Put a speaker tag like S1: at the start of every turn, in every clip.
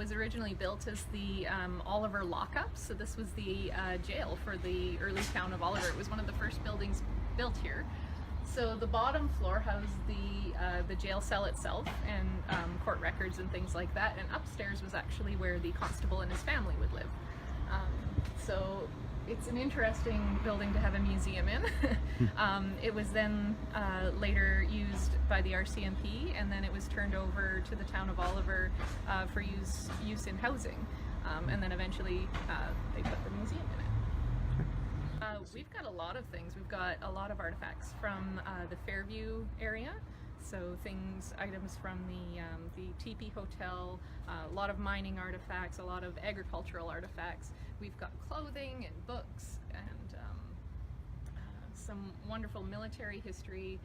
S1: was originally built as the Oliver lockup. So this was the jail for the early town of Oliver. It was one of the first buildings built here. So the bottom floor housed the jail cell itself and court records and things like that. And upstairs was actually where the constable and his family would live. So it's an interesting building to have a museum in. It was then later used by the RCMP, and then it was turned over to the town of Oliver for use in housing. And then eventually they put the museum in it. We've got a lot of things. We've got a lot of artifacts from the Fairview area. So items from the TP Hotel, a lot of mining artifacts, a lot of agricultural artifacts. We've got clothing and books and some wonderful military history.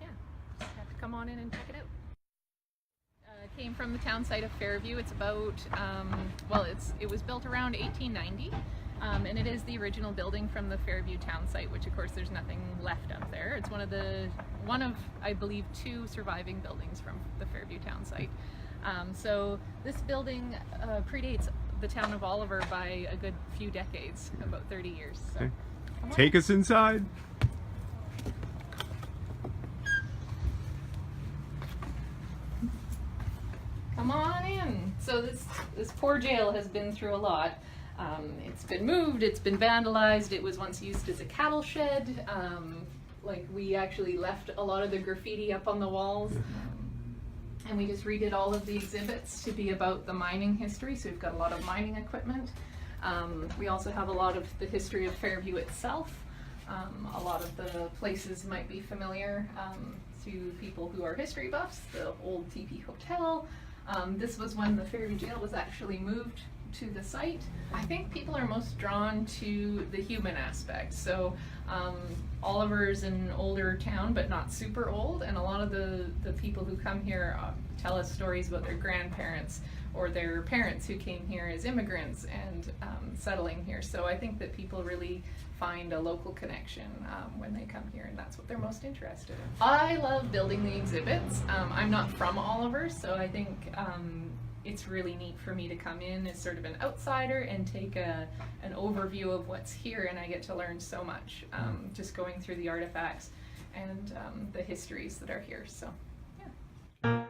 S1: Yeah, just have to come on in and check it out. Came from the town site of Fairview. It's about, it was built around 1890. And it is the original building from the Fairview town site, which of course there's nothing left up there. It's one of I believe 2 surviving buildings from the Fairview town site. So this building predates the town of Oliver by a good few decades, about 30 years. So,
S2: okay. Take us inside.
S1: Come on in. So this poor jail has been through a lot. It's been moved, it's been vandalized, it was once used as a cattle shed. We actually left a lot of the graffiti up on the walls. And we just redid all of the exhibits to be about the mining history, so we've got a lot of mining equipment. We also have a lot of the history of Fairview itself. A lot of the places might be familiar to people who are history buffs, the old TP Hotel. This was when the Fairview Jail was actually moved to the site. I think people are most drawn to the human aspect. So Oliver's an older town, but not super old, and a lot of the people who come here tell us stories about their grandparents or their parents who came here as immigrants and settling here. So I think that people really find a local connection when they come here, and that's what they're most interested in. I love building the exhibits. I'm not from Oliver, so I think it's really neat for me to come in as sort of an outsider and take an overview of what's here, and I get to learn so much just going through the artifacts and the histories that are here. So, yeah.